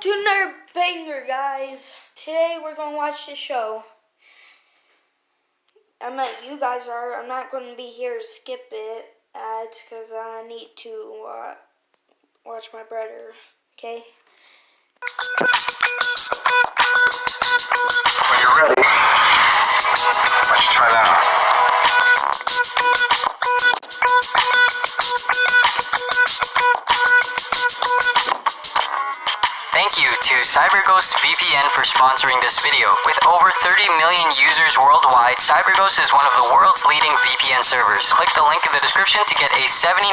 to another banger, guys. Today we're going to watch the show. I mean, you guys are. I'm not going to be here to skip it ads because I need to watch my brother. Okay? When you're ready, let's try that out. Thank you to CyberGhost VPN for sponsoring this video. With over 30 million users worldwide, CyberGhost is one of the world's leading VPN servers. Click the link in the description to get a 79%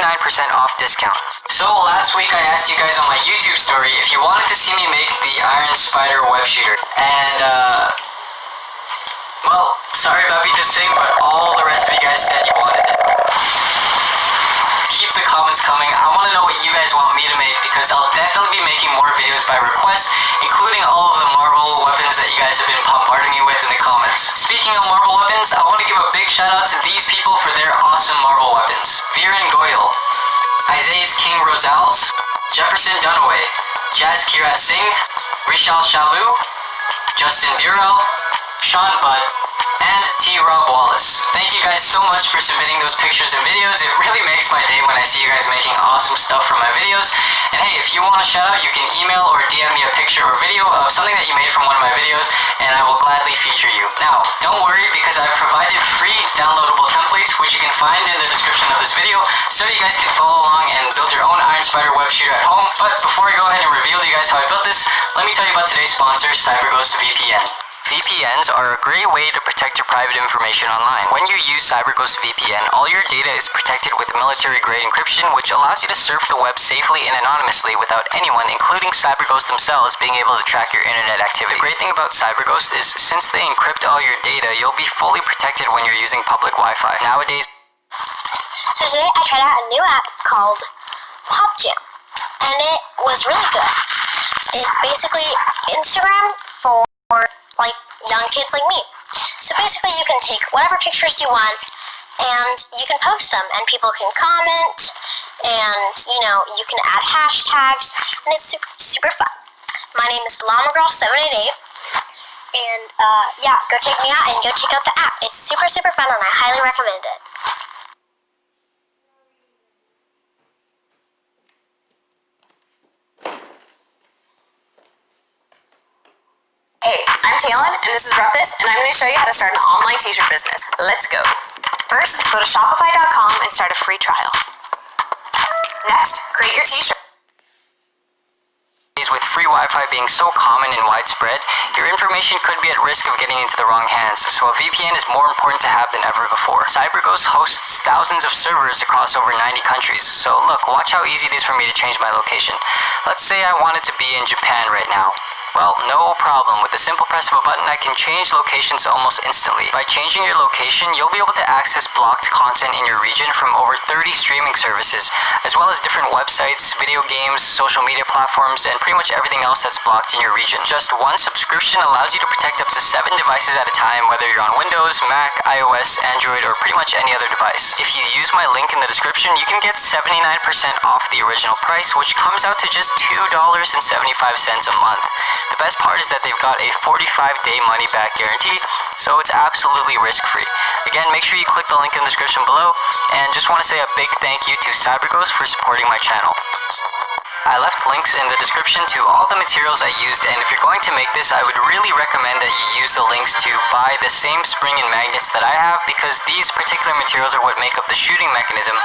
off discount. So last week I asked you guys on my YouTube story if you wanted to see me make the Iron Spider web shooter. And well, sorry about me to sing, but all the rest of you guys said you wanted it. Keep the comments coming. I want to know what you guys want me to make because I'll definitely be making more videos by request, including all of the Marvel weapons that you guys have been bombarding me with in the comments. Speaking of Marvel weapons, I want to give a big shout out to these people for their awesome Marvel weapons. Viren Goyal, Isaias King Rosales, Jefferson Dunaway, Jazz Kirat Singh, Rishal Shalu, Justin Burrell, Sean Budd, and T. Rob Wallace. Thank you guys so much for submitting those pictures and videos. It really makes my day when I see you guys making awesome stuff from my videos. And hey, if you want a shout out, you can email or DM me a picture or video of something that you made from one of my videos, and I will gladly feature you. Now, don't worry because I've provided free downloadable templates, which you can find in the description of this video, so you guys can follow along and build your own Iron Spider web shooter at home. But before I go ahead and reveal to you guys how I built this, let me tell you about today's sponsor, CyberGhost VPN. VPNs are a great way to protect your private information online. When you use CyberGhost VPN, all your data is protected with military-grade encryption, which allows you to surf the web safely and anonymously without anyone, including CyberGhost themselves, being able to track your internet activity. The great thing about CyberGhost is since they encrypt all your data, you'll be fully protected when you're using public Wi-Fi. Nowadays, So today I tried out a new app called PopJam, and it was really good. It's basically Instagram for like young kids like me. So basically you can take whatever pictures you want and you can post them and people can comment and you can add hashtags and it's super fun. My name is LlamaGirl788 and yeah, go check me out and go check out the app. It's super fun and I highly recommend it. Hey, I'm Talon, and this is Rumpus, and I'm going to show you how to start an online t-shirt business. Let's go. First, go to Shopify.com and start a free trial. Next, create your t-shirt. with free Wi-Fi being so common and widespread, your information could be at risk of getting into the wrong hands, so a VPN is more important to have than ever before. CyberGhost hosts thousands of servers across over 90 countries, so look, watch how easy it is for me to change my location. Let's say I wanted to be in Japan right now. Well, no problem. With the simple press of a button, I can change locations almost instantly. By changing your location, you'll be able to access blocked content in your region from over 30 streaming services, as well as different websites, video games, social media platforms, and pretty much everything else that's blocked in your region. Just one subscription allows you to protect up to 7 devices at a time, whether you're on Windows, Mac, iOS, Android, or pretty much any other device. If you use my link in the description, you can get 79% off the original price, which comes out to just $2.75 a month. The best part is that they've got a 45-day money-back guarantee, so it's absolutely risk-free. Again, make sure you click the link in the description below, and just want to say a big thank you to CyberGhost for supporting my channel. I left links in the description to all the materials I used, and if you're going to make this, I would really recommend that you use the links to buy the same spring and magnets that I have, because these particular materials are what make up the shooting mechanism,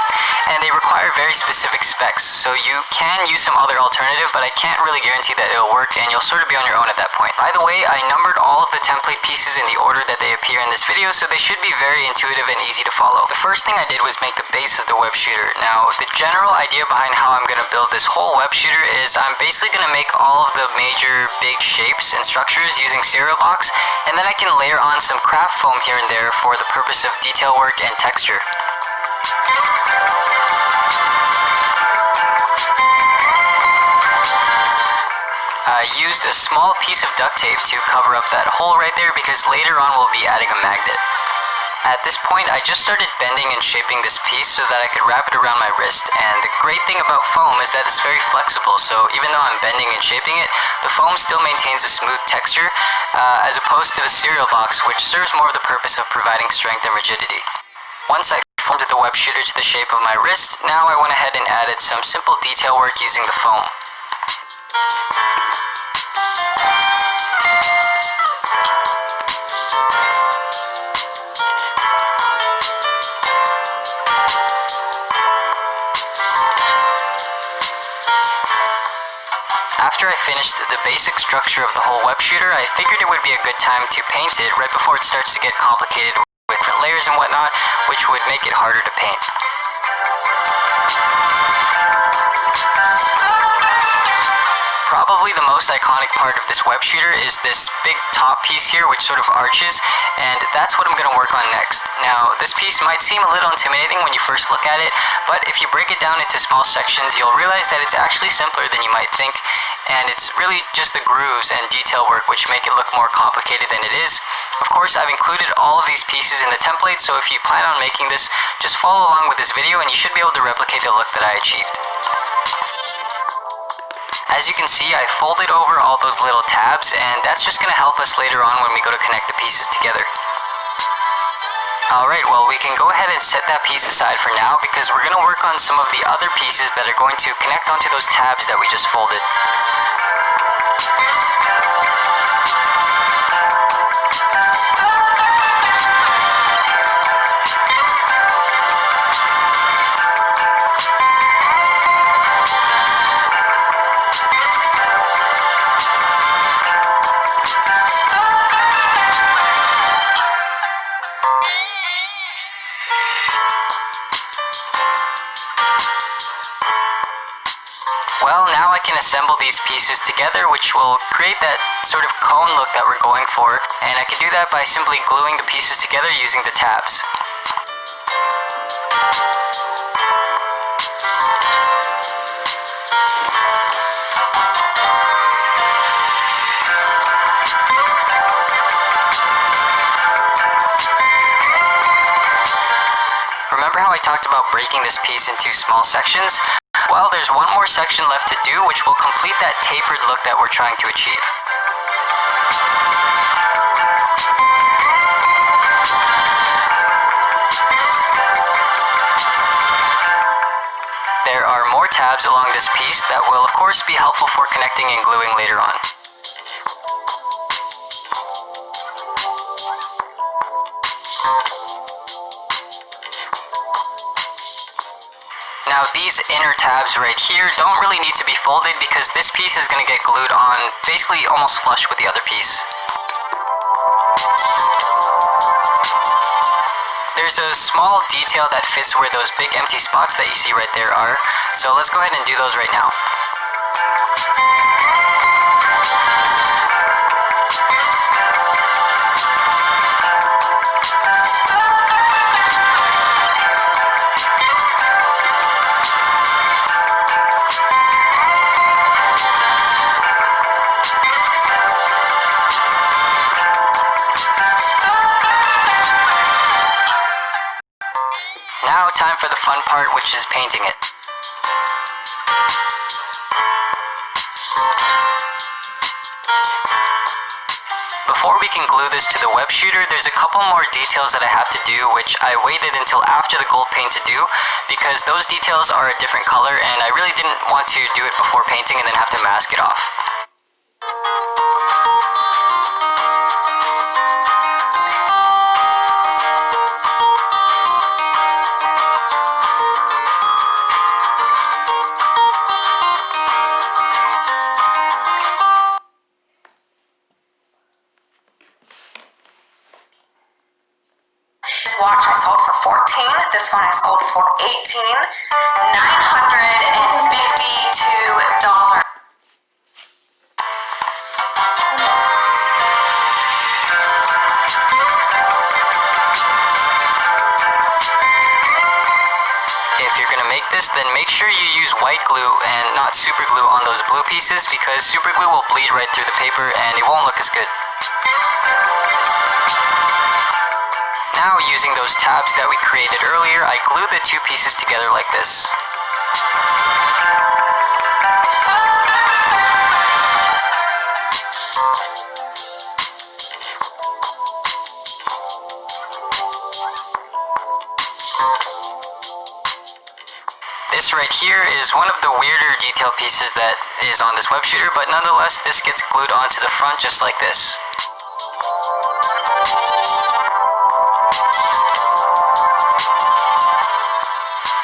and they require very specific specs, so you can use some other alternative, but I can't really guarantee that it'll work, and you'll sort of be on your own at that point. By the way, I numbered all of the template pieces in the order that they appear in this video, so they should be very intuitive and easy to follow. The first thing I did was make the base of the web shooter. Now, the general idea behind how I'm going to build this whole web shooter is I'm basically going to make all of the major big shapes and structures using cereal box, and then I can layer on some craft foam here and there for the purpose of detail work and texture. I used a small piece of duct tape to cover up that hole right there because later on we'll be adding a magnet. At this point, I just started bending and shaping this piece so that I could wrap it around my wrist, and the great thing about foam is that it's very flexible, so even though I'm bending and shaping it, the foam still maintains a smooth texture, as opposed to the cereal box, which serves more of the purpose of providing strength and rigidity. Once I formed the web shooter to the shape of my wrist, now I went ahead and added some simple detail work using the foam. After I finished the basic structure of the whole web shooter, I figured it would be a good time to paint it right before it starts to get complicated with different layers and whatnot, which would make it harder to paint. Probably the most iconic part of this web shooter is this big top piece here, which sort of arches, and that's what I'm going to work on next. Now, this piece might seem a little intimidating when you first look at it, but if you break it down into small sections, you'll realize that it's actually simpler than you might think, and it's really just the grooves and detail work which make it look more complicated than it is. Of course, I've included all of these pieces in the template, so if you plan on making this, just follow along with this video and you should be able to replicate the look that I achieved. As you can see, I folded over all those little tabs, and that's just going to help us later on when we go to connect the pieces together. Alright, well, we can go ahead and set that piece aside for now because we're going to work on some of the other pieces that are going to connect onto those tabs that we just folded. Well, now I can assemble these pieces together, which will create that sort of cone look that we're going for, and I can do that by simply gluing the pieces together using the tabs. Remember how I talked about breaking this piece into small sections? Well, there's one more section left to do, which will complete that tapered look that we're trying to achieve. There are more tabs along this piece that will of course be helpful for connecting and gluing later on. Now these inner tabs right here don't really need to be folded because this piece is going to get glued on basically almost flush with the other piece. There's a small detail that fits where those big empty spots that you see right there are, so let's go ahead and do those right now. Now time for the fun part, which is painting it. Before we can glue this to the web shooter, there's a couple more details that I have to do, which I waited until after the gold paint to do, because those details are a different color and I really didn't want to do it before painting and then have to mask it off. This watch I sold for $14. This one I sold for $18. $952. If you're going to make this, then make sure you use white glue and not super glue on those blue pieces because super glue will bleed right through the paper and it won't look as good. Now, using those tabs that we created earlier, I glued the two pieces together like this. This right here is one of the weirder detail pieces that is on this web shooter, but nonetheless, this gets glued onto the front just like this.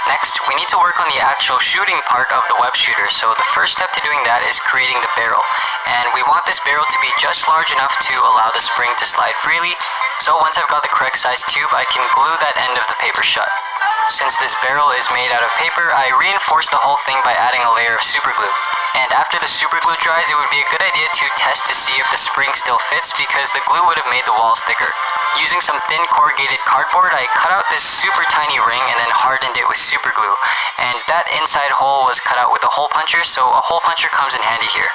Next, we need to work on the actual shooting part of the web shooter, so the first step to doing that is creating the barrel. And we want this barrel to be just large enough to allow the spring to slide freely, so once I've got the correct size tube, I can glue that end of the paper shut. Since this barrel is made out of paper, I reinforce the whole thing by adding a layer of super glue. And after the super glue dries, it would be a good idea to test to see if the spring still fits, because the glue would have made the walls thicker. Using some thin corrugated cardboard, I cut out this super tiny ring and then hardened it with super glue. And that inside hole was cut out with a hole puncher, so a hole puncher comes in handy here.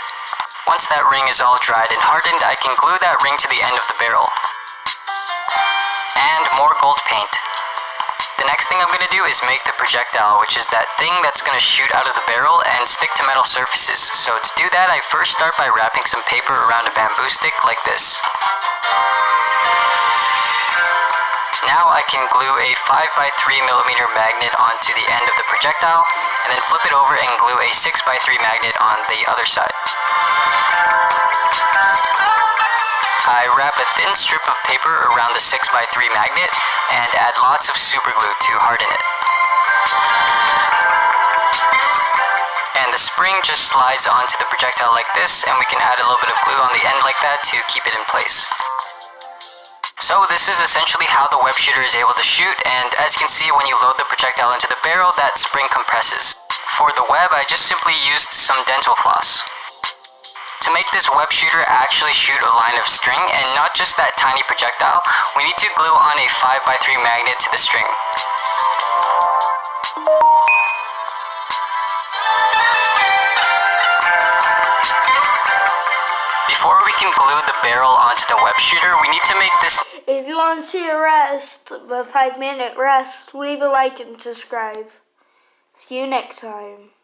Once that ring is all dried and hardened, I can glue that ring to the end of the barrel. And more gold paint. The next thing I'm going to do is make the projectile, which is that thing that's going to shoot out of the barrel and stick to metal surfaces. So to do that, I first start by wrapping some paper around a bamboo stick like this. Now I can glue a 5x3mm magnet onto the end of the projectile, and then flip it over and glue a 6x3 magnet on the other side. I wrap a thin strip of paper around the 6x3 magnet and add lots of super glue to harden it. And the spring just slides onto the projectile like this, and we can add a little bit of glue on the end like that to keep it in place. So this is essentially how the web shooter is able to shoot, and as you can see, when you load the projectile into the barrel, that spring compresses. For the web, I just simply used some dental floss. To make this web shooter actually shoot a line of string and not just that tiny projectile, we need to glue on a 5x3 magnet to the string. Before we can glue the barrel onto the web shooter, we need to make this... If you want to see a rest, a 5-minute rest, leave a like and subscribe. See you next time.